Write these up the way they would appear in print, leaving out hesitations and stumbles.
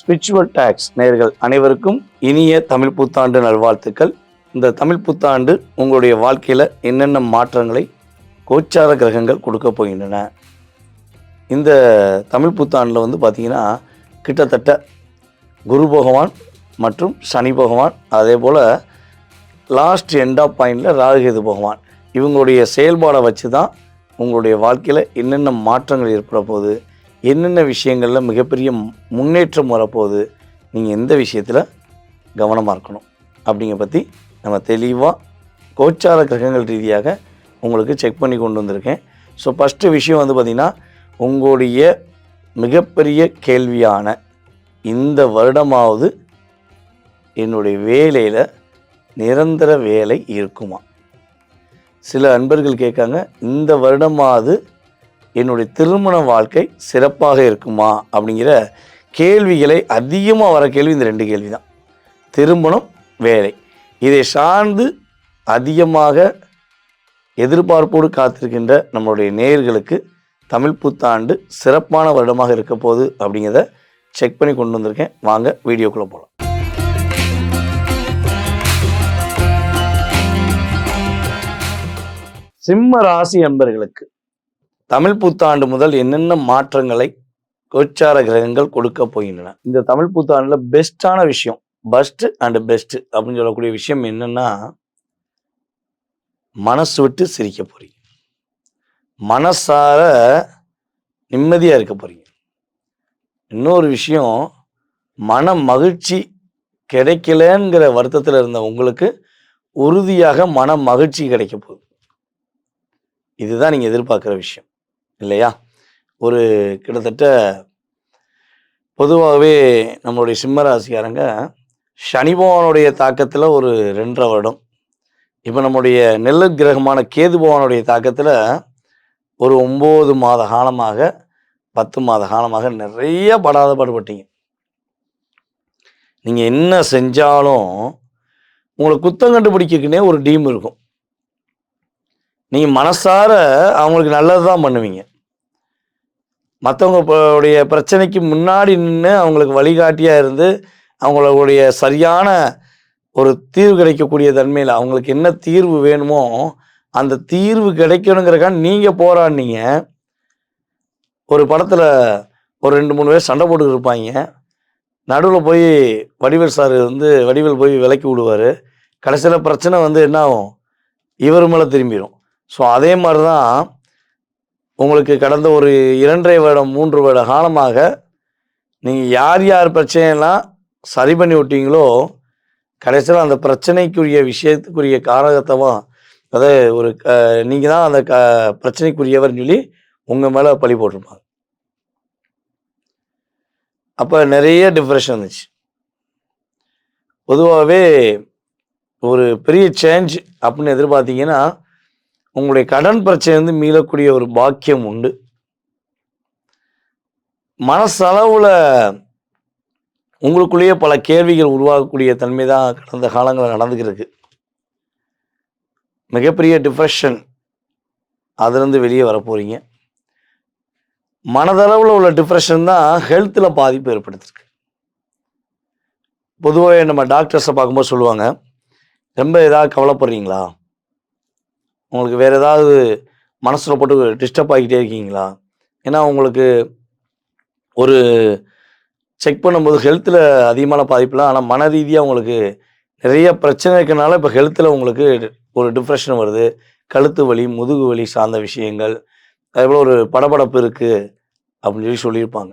Spiritual tax நேயர்கள் அனைவருக்கும் இனிய தமிழ் புத்தாண்டு நல்வாழ்த்துக்கள். இந்த தமிழ் புத்தாண்டு உங்களுடைய வாழ்க்கையில் என்னென்ன மாற்றங்களை கோச்சார கிரகங்கள் கொடுக்க போகின்றன. இந்த தமிழ் புத்தாண்டில் வந்து பார்த்திங்கன்னா கிட்டத்தட்ட குரு பகவான் மற்றும் சனி பகவான், அதே போல் லாஸ்ட் எண்ட் ஆஃப் பாயிண்டில் ராகுகேது பகவான், இவங்களுடைய செயல்பாடை வச்சு தான் உங்களுடைய வாழ்க்கையில் என்னென்ன மாற்றங்கள் ஏற்பட போகுது, என்னென்ன விஷயங்களில் மிகப்பெரிய முன்னேற்றம் வரப்போகுது, நீங்கள் எந்த விஷயத்தில் கவனமாக இருக்கணும் அப்படிங்கிற பற்றி நம்ம தெளிவாக கோச்சார கிரகங்கள் ரீதியாக உங்களுக்கு செக் பண்ணி கொண்டு வந்திருக்கேன். ஸோ ஃபஸ்ட்டு விஷயம் வந்து பார்த்திங்கன்னா, உங்களுடைய மிகப்பெரிய கேள்வியான இந்த வருடமாவது என்னுடைய வேலையில் நிரந்தர வேலை இருக்குமா? சில அன்பர்கள் கேட்காங்க, இந்த வருடமாவது என்னுடைய திருமண வாழ்க்கை சிறப்பாக இருக்குமா அப்படிங்கிற கேள்விகளை அதிகமாக வர கேள்வி இந்த ரெண்டு கேள்வி தான். திருமணம், வேலை, இதை சார்ந்து அதிகமாக எதிர்பார்ப்போடு காத்திருக்கின்ற நம்மளுடைய நேயர்களுக்கு தமிழ் புத்தாண்டு சிறப்பான வருடமாக இருக்க போகுது அப்படிங்கிறத செக் பண்ணி கொண்டு வந்திருக்கேன். வாங்க வீடியோக்குள்ளே போகலாம். சிம்ம ராசி அன்பர்களுக்கு தமிழ் புத்தாண்டு முதல் என்னென்ன மாற்றங்களை கோச்சார கிரகங்கள் கொடுக்க போகின்றன. இந்த தமிழ் புத்தாண்டில் பெஸ்டான விஷயம், பஸ்ட் அண்ட் பெஸ்ட் அப்படின்னு சொல்லக்கூடிய விஷயம் என்னன்னா, மனசு விட்டு சிரிக்க போறீங்க, மனசார நிம்மதியா இருக்க போறீங்க. இன்னொரு விஷயம், மன மகிழ்ச்சி கிடைக்கலங்கிற வருத்தத்தில் இருந்த உங்களுக்கு உறுதியாக மன மகிழ்ச்சி கிடைக்க போகுது. இதுதான் நீங்க எதிர்பார்க்குற விஷயம் இல்லையா? ஒரு கிட்டத்தட்ட பொதுவாகவே நம்மளுடைய சிம்மராசிக்காரங்க சனி பகவானுடைய தாக்கத்தில் ஒரு 2.5 வருடம், இப்போ நம்முடைய நெல்லு கிரகமான கேது பகவானுடைய தாக்கத்தில் ஒரு 9 மாத காலமாக 10 மாத காலமாக நிறைய படாத பாடுபட்டீங்க. நீங்கள் என்ன செஞ்சாலும் உங்களை குத்தம் கண்டுபிடிக்கக்குன்னே ஒரு டீம் இருக்கும். நீங்கள் மனசார அவங்களுக்கு நல்லது தான் பண்ணுவீங்க. மற்றவங்களுடைய பிரச்சனைக்கு முன்னாடி நின்று அவங்களுக்கு வழிகாட்டியாக இருந்து அவங்களுடைய சரியான ஒரு தீர்வு கிடைக்கக்கூடிய தன்மையில் அவங்களுக்கு என்ன தீர்வு வேணுமோ அந்த தீர்வு கிடைக்கணுங்கிறக்காக நீங்கள் போராடினீங்க. ஒரு படத்தில் ஒரு 2-3 பேர் சண்டை போட்டு இருப்பாங்க. நடுவில் போய் வடிவேல் போய் விலக்கி விடுவார். கடைசியில் பிரச்சனை வந்து என்ன ஆகும், இவர் மேலே திரும்பிடும். ஸோ அதே மாதிரி தான் உங்களுக்கு கடந்த ஒரு 2.5 வருடம் 3 வருட காலமாக நீங்கள் யார் யார் பிரச்சனையெல்லாம் சரி பண்ணி விட்டீங்களோ, கடைசியில் அந்த பிரச்சனைக்குரிய விஷயத்துக்குரிய காரகத்தமாக, அதாவது ஒரு நீங்கள் தான் அந்த பிரச்சனைக்குரியவர்னு சொல்லி உங்கள் மேலே பழி போட்டிருப்பாங்க. அப்போ நிறைய டிப்ரெஷன் இருந்துச்சு. பொதுவாகவே ஒரு பெரிய சேஞ்ச் அப்படின்னு எதிர்பார்த்தீங்கன்னா, உங்களுடைய கடன் பிரச்சனை வந்து மீளக்கூடிய ஒரு பாக்கியம் உண்டு. மனசளவில் உங்களுக்குள்ளேயே பல கேள்விகள் உருவாகக்கூடிய தன்மை தான் கடந்த காலங்களில் நடந்துக்கிருக்கு. மிகப்பெரிய டிப்ரெஷன், அதுலேருந்து வெளியே வர போகிறீங்க. மனதளவில் உள்ள டிப்ரெஷன் தான் ஹெல்த்தில் பாதிப்பு ஏற்படுத்திருக்கு. பொதுவாக நம்ம டாக்டர்ஸை பார்க்கும்போது சொல்லுவாங்க, ரொம்ப ஏதாவது கவலைப்படுறீங்களா, உங்களுக்கு வேறு ஏதாவது மனசில் போட்டு டிஸ்டர்ப் ஆகிக்கிட்டே இருக்கீங்களா, ஏன்னா உங்களுக்கு ஒரு செக் பண்ணும்போது ஹெல்த்தில் அதிகமான பாதிப்புலாம், ஆனால் மன ரீதியாக உங்களுக்கு நிறைய பிரச்சனை இருக்கனால இப்போ ஹெல்த்தில் உங்களுக்கு ஒரு டிப்ரெஷன் வருது, கழுத்து வலி, முதுகு வலி சார்ந்த விஷயங்கள், அதேபோல் ஒரு படபடப்பு இருக்குது அப்படின்னு சொல்லியிருப்பாங்க.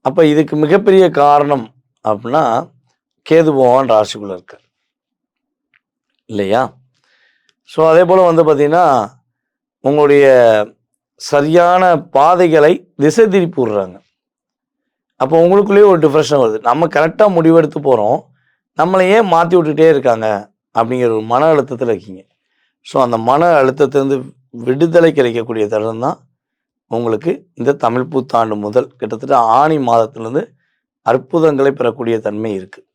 அப்போ இதுக்கு மிகப்பெரிய காரணம் அப்படின்னா கேது பகவான் ராசிக்குள்ளே இருக்கார் இல்லையா? ஸோ அதே போல் வந்து பார்த்திங்கன்னா, உங்களுடைய சரியான பாதைகளை திசை திருப்பி விடுறாங்க. அப்போ உங்களுக்குள்ளேயே ஒரு டிப்ரெஷன் வருது. நம்ம கரெக்டாக முடிவெடுத்து போகிறோம், நம்மளை ஏன் மாற்றி விட்டுட்டே இருக்காங்க அப்படிங்கிற ஒரு மன அழுத்தத்தில் இருக்கீங்க. ஸோ அந்த மன அழுத்தத்திலேருந்து விடுதலை கிடைக்கக்கூடிய தருணம் தான் உங்களுக்கு இந்த தமிழ் புத்தாண்டு முதல் கிட்டத்தட்ட ஆனி மாதத்திலேருந்து அற்புதங்களை பெறக்கூடிய தன்மை இருக்குது.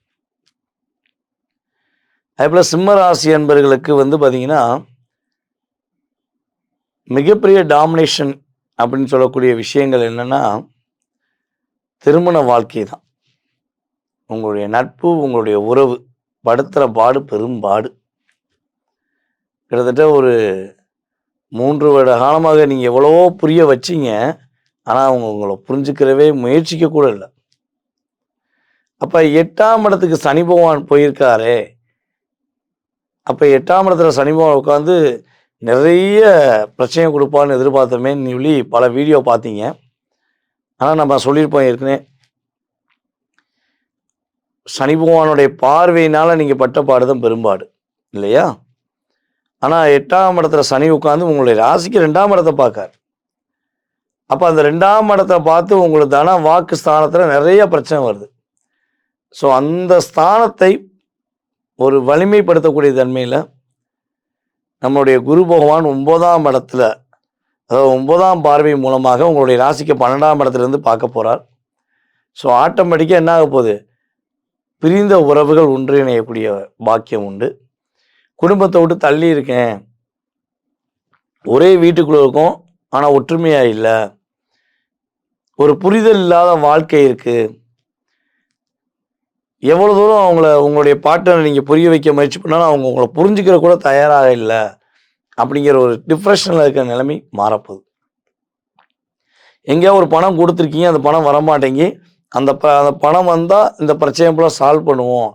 அதேபோல் சிம்ம ராசி அன்பர்களுக்கு வந்து பார்த்திங்கன்னா, மிகப்பெரிய டாமினேஷன் அப்படின்னு சொல்லக்கூடிய விஷயங்கள் என்னென்னா, திருமண வாழ்க்கை தான். உங்களுடைய நட்பு, உங்களுடைய உறவு படுத்துற பாடு பெரும்பாடு. கிட்டத்தட்ட ஒரு 3 வருட காலமாக நீங்க எவ்வளவோ புரிய வச்சீங்க. ஆனா, அவங்க உங்கள புரிஞ்சுக்கிறவே முயற்சிக்க கூட இல்ல. அப்ப 8ஆம் இடத்துக்கு சனி பகவான் போயிருக்காரே! அப்ப 8ஆம் இடத்துல சனி பகவான் உட்காந்து நிறைய பிரச்சனை குடுப்பான்னு எதிர்பார்த்தோமேன்னு சொல்லி பல வீடியோ பார்த்தீங்க. ஆனா, நம்ம சொல்லியிருப்போம் ஏற்கனவே. சனி பகவானுடைய பார்வையினால நீங்க பட்ட பாடு தான் பெரும்பாடு. இல்லையா? ஆனா 8ஆம் இடத்துல சனி உட்கார்ந்து உங்களுடைய ராசிக்கு 2ஆம் இடத்த பார்க்கார். அப்ப அந்த 2ஆம் இடத்த பார்த்து உங்களுக்கு தன, வாக்கு ஸ்தானத்துல நிறைய பிரச்சனை வருது. ஸோ அந்த ஸ்தானத்தை ஒரு வலிமைப்படுத்தக்கூடிய தன்மையில நம்மளுடைய குரு பகவான் 9ஆம் இடத்துல, அதாவது 9ஆம் பார்வை மூலமாக உங்களுடைய ராசிக்கு 12ஆம் இடத்துலேருந்து பார்க்க போறார். ஸோ ஆட்டோமேட்டிக்கா என்ன ஆக போகுது? பிரிந்த உறவுகள் ஒன்றிணையக்கூடிய பாக்கியம் உண்டு. குடும்பத்தை விட்டு தள்ளி இருக்கேன், ஒரே வீட்டுக்குள்ள இருக்கோம், ஆனா ஒற்றுமையா இல்ல, ஒரு புரிதல் இல்லாத வாழ்க்கை இருக்கு, எவ்வளவு தூரம் உங்களுடைய பார்ட்னரை நீங்க புரிய வைக்க முயற்சி பண்ணாலும் அவங்க உங்களை புரிஞ்சுக்கிற கூட தயாராக இல்லை அப்படிங்கிற ஒரு டிப்ரெஷன்ல இருக்கிற நிலைமை மாறப்போகுது. எங்கேயா ஒரு பணம் கொடுத்துருக்கீங்க, அந்த பணம் வரமாட்டேங்கி, அந்த பணம் வந்தால் இந்த பிரச்சனை போல சால்வ் பண்ணுவோம்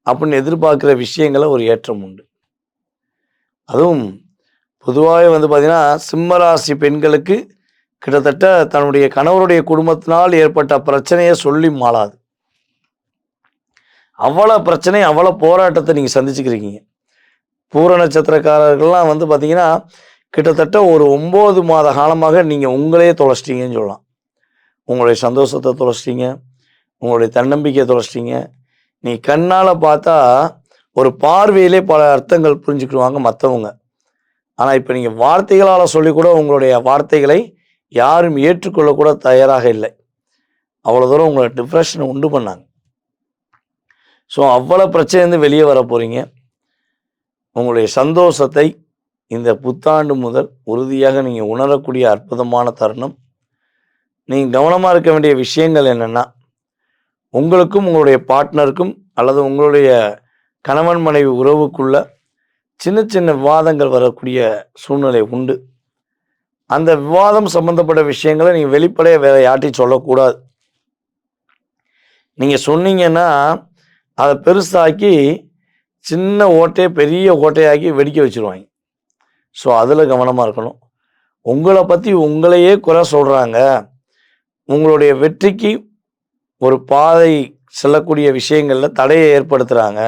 அப்படின்னு எதிர்பார்க்குற விஷயங்கள ஒரு ஏற்றம் உண்டு. அதுவும் பொதுவாகவே பார்த்தீங்கன்னா, சிம்மராசி பெண்களுக்கு கிட்டத்தட்ட தன்னுடைய கணவருடைய குடும்பத்தினால் ஏற்பட்ட பிரச்சனையை சொல்லி மாளாது. அவ்வளோ பிரச்சனை, அவ்வளோ போராட்டத்தை நீங்கள் சந்திச்சுக்கிறீங்க. பூர நட்சத்திரக்காரர்கள்லாம் பார்த்தீங்கன்னா, கிட்டத்தட்ட ஒரு 9 மாத காலமாக நீங்கள் உங்களையே தொலைச்சிட்டீங்கன்னு சொல்லலாம். உங்களுடைய சந்தோஷத்தை தொலைச்சிட்டீங்க, உங்களுடைய தன்னம்பிக்கையை தொலைச்சிட்டீங்க. நீ கண்ணால் பார்த்தா ஒரு பார்வையிலே பல அர்த்தங்கள் புரிஞ்சுக்கிடுவாங்க மற்றவங்க. ஆனால் இப்போ நீங்கள் வார்த்தைகளால் சொல்லி கூட உங்களுடைய வார்த்தைகளை யாரும் ஏற்றுக்கொள்ளக்கூட தயாராக இல்லை. அவ்வளோ தூரம் உங்களை டிப்ரெஷனை உண்டு பண்ணாங்க. ஸோ அவ்வளோ பிரச்சனைலேருந்து வெளியே வர போகிறீங்க. உங்களுடைய சந்தோஷத்தை இந்த புத்தாண்டு முதல் உறுதியாக நீங்கள் உணரக்கூடிய அற்புதமான தருணம். நீங்கள் கவனமாக இருக்க வேண்டிய விஷயங்கள் என்னென்னா, உங்களுக்கும் உங்களுடைய பார்ட்னருக்கும் அல்லது உங்களுடைய கணவன் மனைவி உறவுக்குள்ள சின்ன சின்ன விவாதங்கள் வரக்கூடிய சூழ்நிலை உண்டு. அந்த விவாதம் சம்பந்தப்பட்ட விஷயங்களை நீங்கள் வெளிப்படையாக வேற யார்ட்டையும் சொல்லக்கூடாது. நீங்கள் சொன்னீங்கன்னா அதை பெருசாக்கி சின்ன ஓட்டையை பெரிய ஓட்டையாக்கி வெடிக்க வச்சுருவாங்க. ஸோ அதில் கவனமாக இருக்கணும். உங்களை பற்றி உங்களையே குறை சொல்கிறாங்க, உங்களுடைய வெற்றிக்கு ஒரு பாதை செல்லக்கூடிய விஷயங்களில் தடையை ஏற்படுத்துகிறாங்க,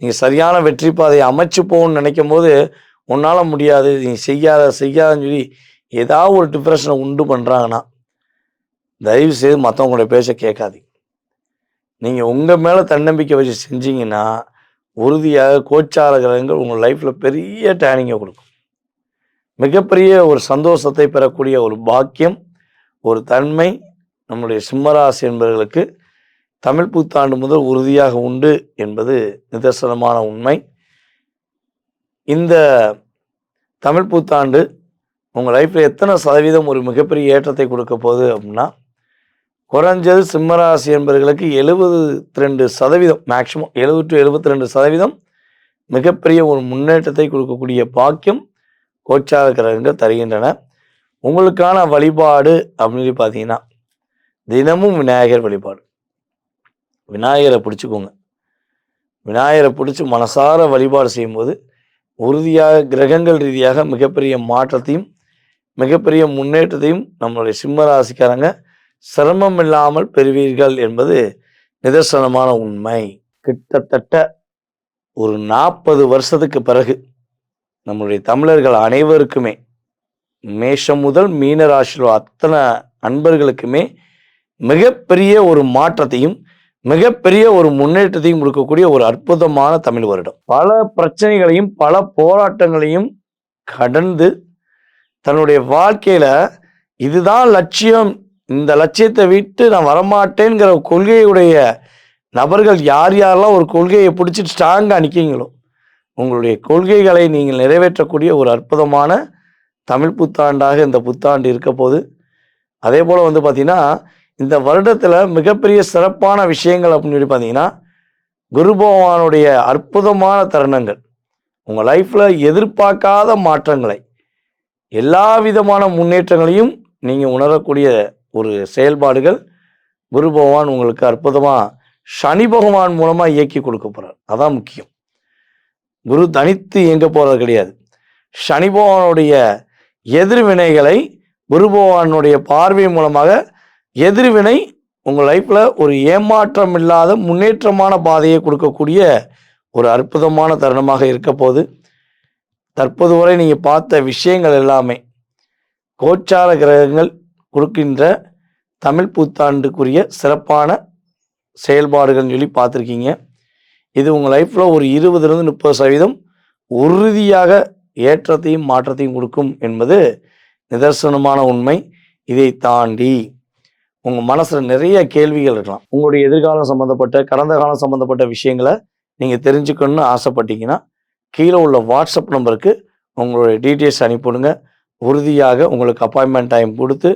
நீங்கள் சரியான வெற்றி பாதையை அமைச்சுப்போன்னு நினைக்கும் போது உன்னால் முடியாது, நீ செய்யாதன்னு சொல்லி ஏதாவது ஒரு டிப்ரெஷனை உண்டு பண்ணுறாங்கன்னா தயவு செய்து மற்றவங்களுடைய பேச்சை கேட்காதீங்க. நீங்கள் உங்கள் மேலே தன்னம்பிக்கை வச்சு செஞ்சீங்கன்னா உறுதியாக கோச்சார கிரகங்கள் உங்கள் லைஃப்பில் பெரிய டேர்னிங்கை கொடுக்கும். மிகப்பெரிய ஒரு சந்தோஷத்தை பெறக்கூடிய ஒரு பாக்கியம், ஒரு தன்மை நம்முடைய சிம்மராசி என்பவர்களுக்கு தமிழ் புத்தாண்டு முதல் உறுதியாக உண்டு என்பது நிதர்சனமான உண்மை. இந்த தமிழ் புத்தாண்டு உங்கள் லைஃப்பில் எத்தனை சதவீதம் ஒரு மிகப்பெரிய ஏற்றத்தை கொடுக்க போகுது அப்படின்னா, குறைஞ்சது சிம்மராசி என்பவர்களுக்கு 72% மேக்சிமம் 70 to 72% மிகப்பெரிய ஒரு முன்னேற்றத்தை கொடுக்கக்கூடிய பாக்கியம் கோச்சார கிரகங்கள் தருகின்றன. உங்களுக்கான வழிபாடு அப்படின்னு பார்த்தீங்கன்னா, தினமும் விநாயகர் வழிபாடு. விநாயகரை பிடிச்சிக்கோங்க. விநாயகரை பிடிச்சி மனசார வழிபாடு செய்யும்போது உறுதியாக கிரகங்கள் ரீதியாக மிகப்பெரிய மாற்றத்தையும் மிகப்பெரிய முன்னேற்றத்தையும் நம்மளுடைய சிம்ம ராசிக்காரங்க சிரமம் இல்லாமல் பெறுவீர்கள் என்பது நிதர்சனமான உண்மை. கிட்டத்தட்ட ஒரு 40 வருஷத்துக்கு பிறகு நம்முடைய தமிழர்கள் அனைவருக்குமே, மேஷம் முதல் மீன ராசியில் அத்தனை அன்பர்களுக்குமே மிகப்பெரிய ஒரு மாற்றத்தையும் மிகப்பெரிய ஒரு முன்னேற்றத்தையும் கொடுக்கக்கூடிய ஒரு அற்புதமான தமிழ் வருடம். பல பிரச்சனைகளையும் பல போராட்டங்களையும் கடந்து தன்னுடைய வாழ்க்கையில இதுதான் லட்சியம், இந்த லட்சியத்தை விட்டு நான் வரமாட்டேங்கிற கொள்கையுடைய நபர்கள் யார் யாரெல்லாம் ஒரு கொள்கையை பிடிச்சிட்டு ஸ்ட்ராங்காக நிற்கீங்களோ, உங்களுடைய கொள்கைகளை நீங்கள் நிறைவேற்றக்கூடிய ஒரு அற்புதமான தமிழ் புத்தாண்டாக இந்த புத்தாண்டு இருக்க போது. அதே போல் பார்த்தீங்கன்னா, இந்த வருடத்தில் மிகப்பெரிய சிறப்பான விஷயங்கள் அப்படின்னு சொல்லி பார்த்தீங்கன்னா, குரு பகவானுடைய அற்புதமான தருணங்கள், உங்கள் லைஃப்பில் எதிர்பார்க்காத மாற்றங்களை, எல்லா விதமான முன்னேற்றங்களையும் நீங்கள் உணரக்கூடிய ஒரு செயல்பாடுகள் குரு பகவான் உங்களுக்கு அற்புதமாக சனி பகவான் மூலமாக இயக்கி கொடுக்க போகிறார். அதான் முக்கியம். குரு தனித்து இயங்க போகிறது கிடையாது. சனி பகவானுடைய எதிர்வினைகளை குரு பகவானுடைய பார்வை மூலமாக எதிர்வினை உங்கள் லைஃப்பில் ஒரு ஏமாற்றம் இல்லாத முன்னேற்றமான பாதையை கொடுக்கக்கூடிய ஒரு அற்புதமான தருணமாக இருக்க போது. தற்போது வரை நீங்கள் பார்த்த விஷயங்கள் எல்லாமே கோச்சார கிரகங்கள் கொடுக்கின்ற தமிழ் புத்தாண்டுக்குரிய சிறப்பான செயல்பாடுகள்னு சொல்லி பார்த்துருக்கீங்க. இது உங்கள் லைஃப்பில் ஒரு 20-30% உறுதியாக ஏற்றத்தையும் மாற்றத்தையும் கொடுக்கும் என்பது நிதர்சனமான உண்மை. இதை தாண்டி உங்கள் மனசில் நிறைய கேள்விகள் இருக்கலாம். உங்களுடைய எதிர்காலம் சம்மந்தப்பட்ட, கடந்த காலம் சம்மந்தப்பட்ட விஷயங்களை நீங்கள் தெரிஞ்சுக்கணும்னு ஆசைப்பட்டீங்கன்னா, கீழே உள்ள வாட்ஸ்அப் நம்பருக்கு உங்களுடைய டீட்டெயில்ஸ் அனுப்பிவிடுங்க. உறுதியாக உங்களுக்கு அப்பாயின்மெண்ட் டைம் கொடுத்து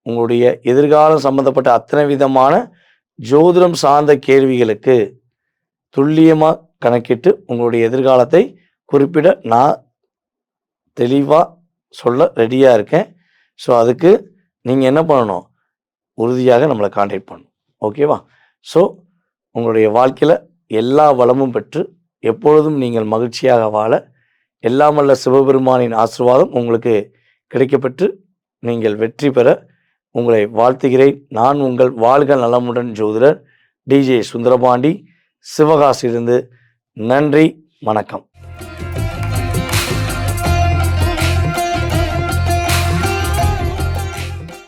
உங்களுடைய எதிர்காலம் சம்மந்தப்பட்ட அத்தனை விதமான ஜோதிடம் சார்ந்த கேள்விகளுக்கு துல்லியமாக கணக்கிட்டு உங்களுடைய எதிர்காலத்தை குறிப்பிட நான் தெளிவாக சொல்ல ரெடியாக இருக்கேன். ஸோ அதுக்கு நீங்கள் என்ன பண்ணணும்? உறுதியாக நம்மளை கான்டாக்ட் பண்ணணும். ஓகேவா? ஸோ உங்களுடைய வாழ்க்கையில் எல்லா வளமும் பெற்று எப்பொழுதும் நீங்கள் மகிழ்ச்சியாக வாழ எல்லாம் வல்ல சிவபெருமானின் ஆசீர்வாதம் உங்களுக்கு கிடைக்கப்பெற்று நீங்கள் வெற்றி பெற உங்களை வாழ்த்துகிறேன். நான் உங்கள் வாழ்க நலமுடன் ஜோதிடர் டிஜே சுந்தரபாண்டி, சிவகாசியிலிருந்து. நன்றி, வணக்கம்.